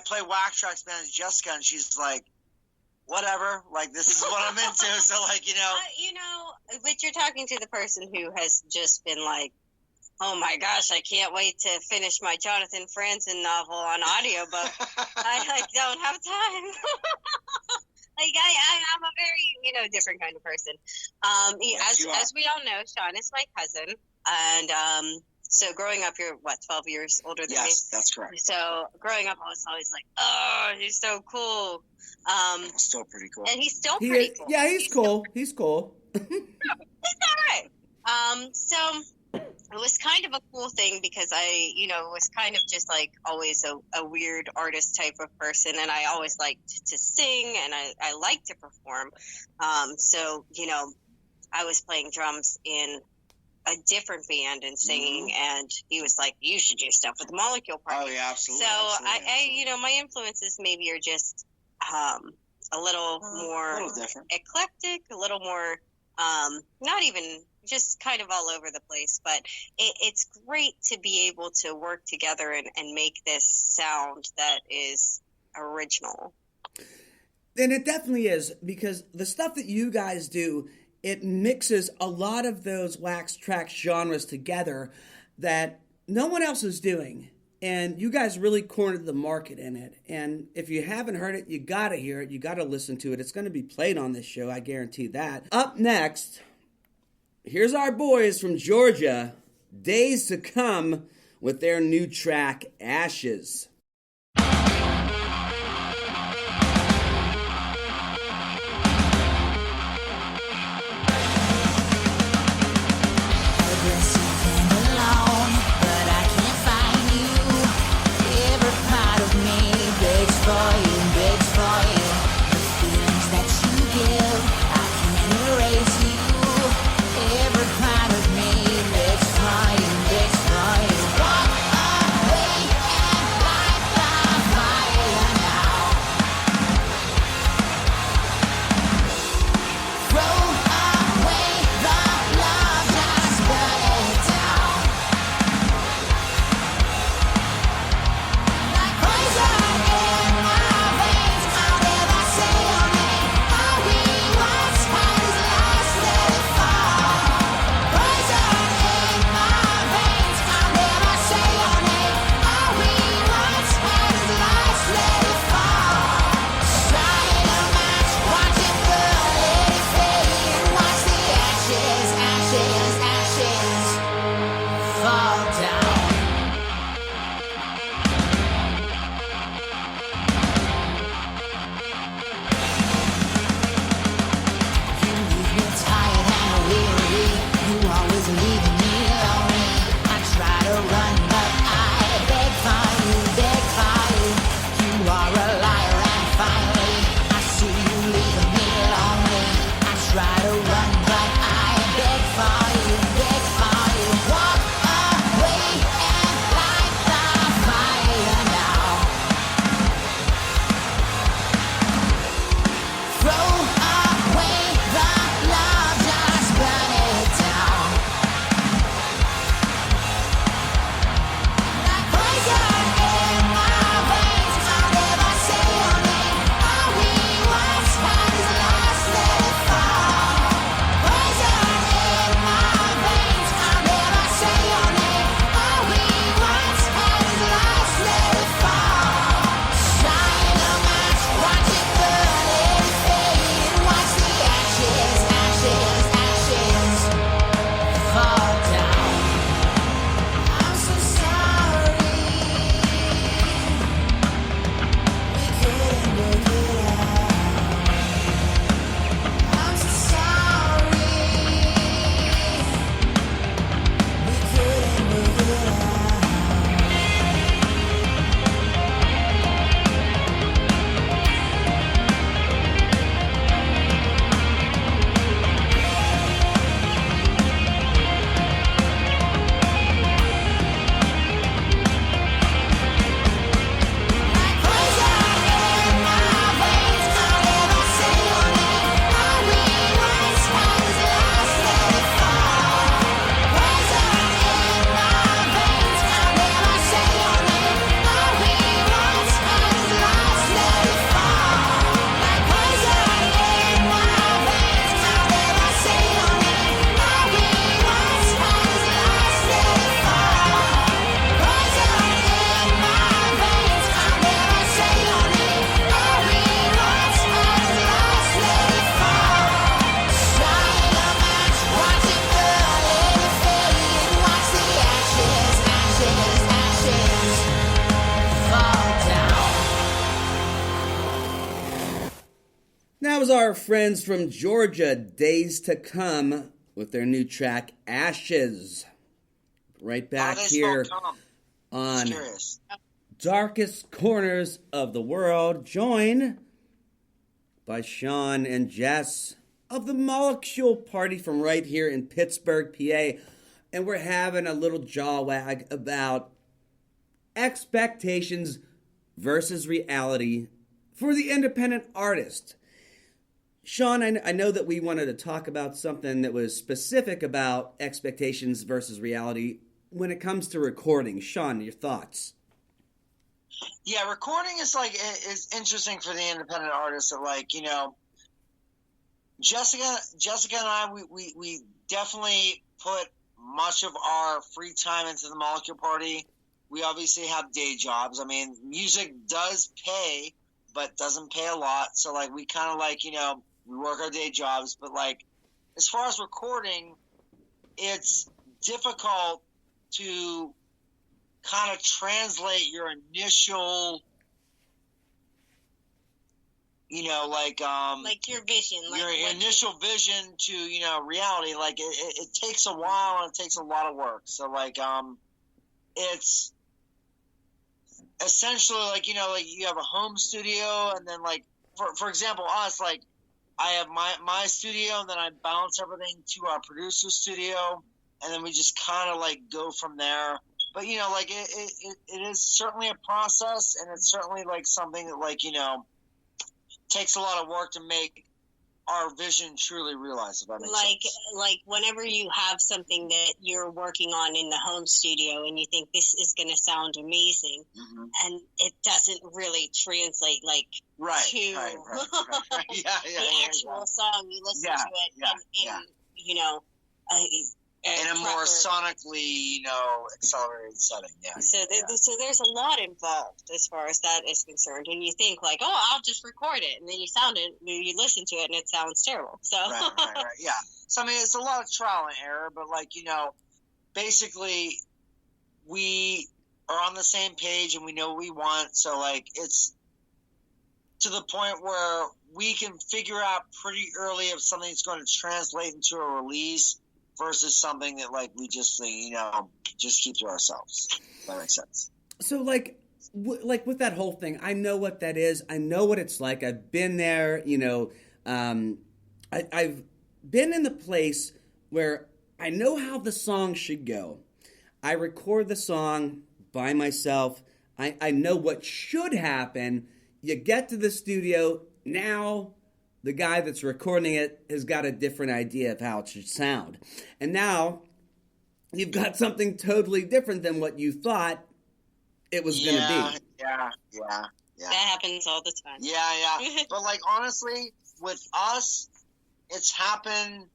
play wax tracks, man, to Jessica, and she's like, whatever, like, this is what I'm into. So, like, but you're talking to the person who has just been like, oh my gosh, I can't wait to finish my Jonathan Franzen novel on audiobook. I don't have time. I'm a very, different kind of person. Yes, as we all know, Sean is my cousin. And so growing up, you're, 12 years older than me? Yes, that's correct. So growing up, I was always like, oh, he's so cool. Still pretty cool. And he's still pretty cool. Yeah, he's cool. He's cool. He's all right. So it was kind of a cool thing because I, was kind of just like always a weird artist type of person. And I always liked to sing and I like to perform. So, I was playing drums in a different band and singing, and he was like, you should do stuff with the Molecule Party. Oh, yeah, absolutely. So absolutely. my influences maybe are just a little more a little different, eclectic, a little more not even just kind of all over the place, but it's great to be able to work together and make this sound that is original. And it definitely is, because the stuff that you guys do, it mixes a lot of those wax track genres together that no one else is doing. And you guys really cornered the market in it. And if you haven't heard it, you got to hear it. You got to listen to it. It's going to be played on this show. I guarantee that. Up next, here's our boys from Georgia, Days to Come, with their new track, Ashes. Poison in my that was our friends from Georgia, Days to Come, with their new track, Ashes. Right back here on Darkest Corners of the World, joined by Sean and Jess of the Molecule Party from right here in Pittsburgh, PA. And we're having a little jaw wag about expectations versus reality for the independent artist. Sean, I know that we wanted to talk about something that was specific about expectations versus reality when it comes to recording. Sean, your thoughts? Yeah, recording is interesting for the independent artists. That, like, you know, Jessica and I, we definitely put much of our free time into the Molecule Party. We obviously have day jobs. I mean, music does pay, but doesn't pay a lot. So, like, we kind of, like, you know, we work our day jobs. But, like, as far as recording, it's difficult to kind of translate your initial, you know, like your vision, like your initial vision to, you know, reality. Like, it takes a while and it takes a lot of work. So, like, it's essentially like, you know, like you have a home studio, and then, like, for example, us, like, I have my studio, and then I bounce everything to our producer's studio, and then we just kind of, like, go from there. But, you know, like, it is certainly a process, and it's certainly, like, something that, like, you know, takes a lot of work to make our vision truly realized, if that makes sense. Like whenever you have something that you're working on in the home studio and you think this is going to sound amazing, mm-hmm. and it doesn't really translate, like, to yeah, the actual song. You listen to it in you know, in a more sonically, you know, accelerated setting. So there's a lot involved as far as that is concerned. And you think, like, oh, I'll just record it, and then you listen to it, and it sounds terrible. So right. Yeah. So I mean, it's a lot of trial and error, but, like, you know, basically we are on the same page and we know what we want. So, like, it's to the point where we can figure out pretty early if something's going to translate into a release versus something that, like, we just, you know, just keep to ourselves. If that makes sense. So, like with that whole thing, I know what that is. I know what it's like. I've been there. You know, I've been in the place where I know how the song should go. I record the song by myself. I know what should happen. You get to the studio now. The guy that's recording it has got a different idea of how it should sound. And now you've got something totally different than what you thought it was going to be. Yeah. That happens all the time. Yeah. But, like, honestly, with us, it's happened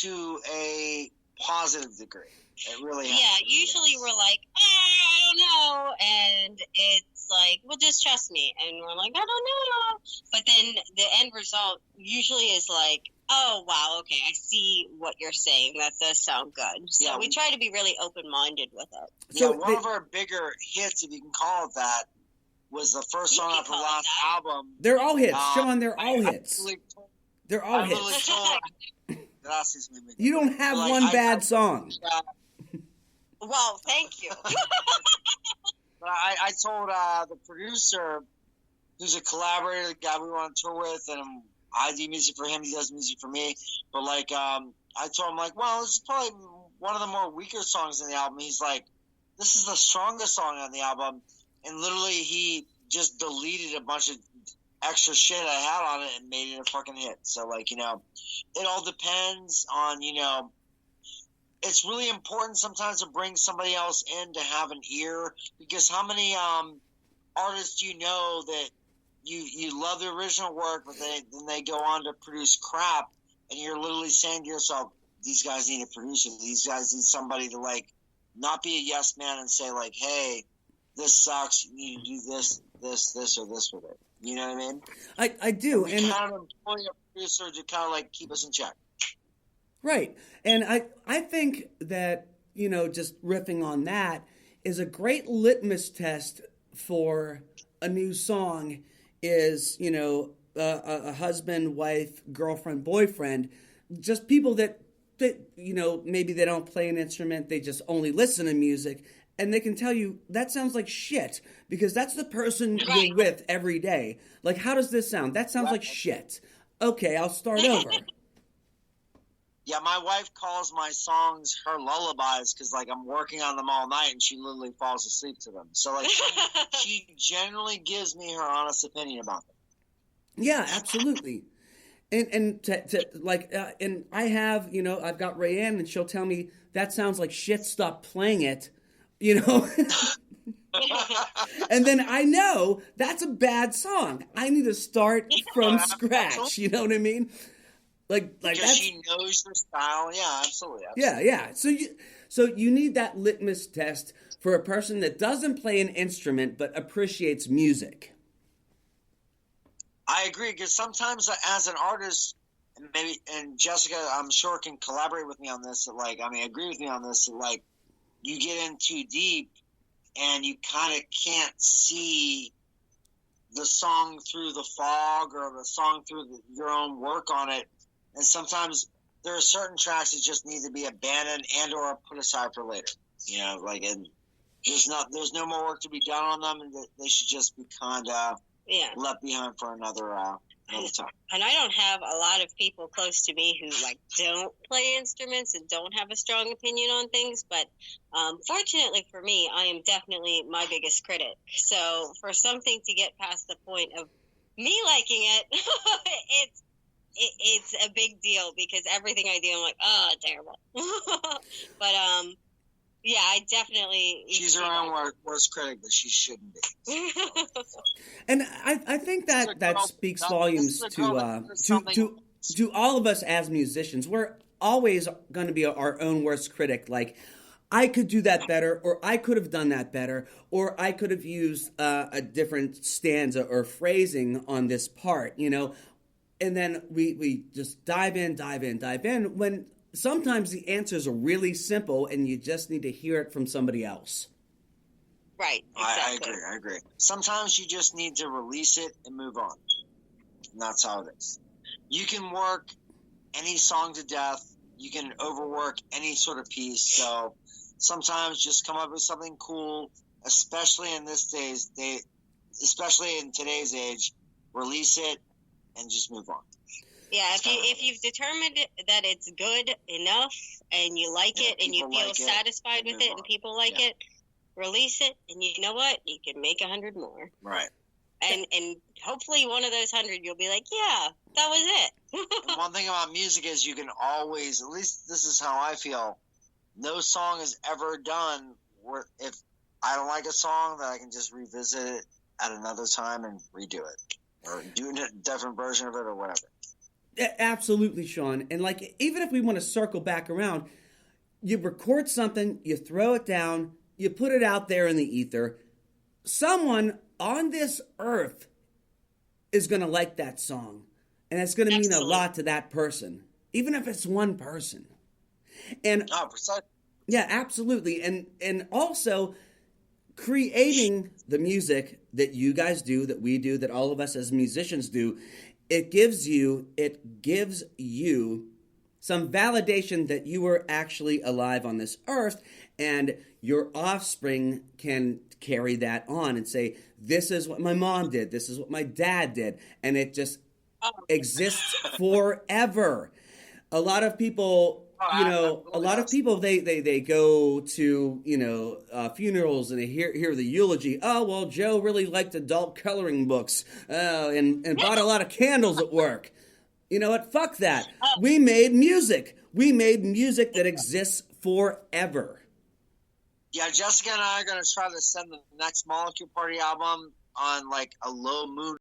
to a positive degree. It really has. Yeah, usually we're like, I don't know. And it's like, well, just trust me. And we're like, I don't know. But then the end result usually is like, oh, wow, okay, I see what you're saying. That does sound good. So we try to be really open-minded with it. So one of our bigger hits, if you can call it that, was the first song off the last album. They're all hits, Sean. They're all hits. They're all hits. You don't have one bad song. Well, thank you. But I told the producer, who's a collaborator, the guy we want to tour with, and I do music for him, he does music for me. But, like, I told him, like, well, this is probably one of the more weaker songs in the album. He's like, this is the strongest song on the album. And literally he just deleted a bunch of extra shit I had on it and made it a fucking hit. So, like, you know, it all depends on, you know, it's really important sometimes to bring somebody else in to have an ear, because how many artists do you know that you love the original work, but then they go on to produce crap, and you're literally saying to yourself, these guys need a producer. These guys need somebody to, like, not be a yes man and say, like, hey, this sucks. You need to do this, or this with it. You know what I mean? I do. We kind of employ a producer to kind of, like, keep us in check. Right. And I think that, you know, just riffing on that is a great litmus test for a new song is, you know, a husband, wife, girlfriend, boyfriend, just people that, maybe they don't play an instrument, they just only listen to music, and they can tell you, that sounds like shit, because that's the person you're with every day. Like, how does this sound? That sounds like shit. Okay, I'll start over. Yeah, my wife calls my songs her lullabies because, like, I'm working on them all night and she literally falls asleep to them. So, like, she generally gives me her honest opinion about them. Yeah, absolutely. And and I have, I've got Rayanne, and she'll tell me, that sounds like shit, stop playing it, And then I know that's a bad song. I need to start from scratch, you know what I mean? Like because she knows the style. Yeah, absolutely. Yeah. So you need that litmus test for a person that doesn't play an instrument but appreciates music. I agree, because sometimes as an artist, and Jessica, I'm sure, can collaborate with me on this. Agree with me on this. Like, you get in too deep, and you kind of can't see the song through the fog or the song through your own work on it. And sometimes there are certain tracks that just need to be abandoned and or put aside for later. And there's no more work to be done on them, and they should just be kind of left behind for another time. And I don't have a lot of people close to me who don't play instruments and don't have a strong opinion on things. But fortunately for me, I am definitely my biggest critic. So for something to get past the point of me liking it, it's a big deal, because everything I do, I'm like, oh, terrible. But yeah, I definitely. She's her own worst critic, but she shouldn't be. And I think that speaks volumes to all of us as musicians. We're always going to be our own worst critic. Like, I could do that better, or I could have done that better, or I could have used a different stanza or phrasing on this part, And then we just dive in, when sometimes the answers are really simple and you just need to hear it from somebody else. Right, exactly. I agree. Sometimes you just need to release it and move on. And that's how it is. You can work any song to death. You can overwork any sort of piece. So sometimes just come up with something cool, especially in especially in today's age. Release it and just move on. Yeah, if you've determined that it's good enough and you like it and you feel satisfied with it and people like it, release it, and you know what? You can make 100 more. Right. And hopefully one of those 100 you'll be like, yeah, that was it. And one thing about music is you can always, at least this is how I feel, no song is ever done where if I don't like a song, that I can just revisit it at another time and redo it. Or do a different version of it or whatever. Absolutely, Sean. And even if we want to circle back around, you record something, you throw it down, you put it out there in the ether. Someone on this earth is going to like that song. And it's going to mean a lot to that person, even if it's one person. And yeah, absolutely. And also creating the music that you guys do, that we do, that all of us as musicians do, it gives you some validation that you were actually alive on this earth, and your offspring can carry that on and say, this is what my mom did, this is what my dad did, and it just exists forever. A lot of people, they go to, funerals and they hear the eulogy. Oh, well, Joe really liked adult coloring books and bought a lot of candles at work. You know what? Fuck that. We made music. We made music that exists forever. Yeah, Jessica and I are going to try to send the next Molecule Party album on a low mood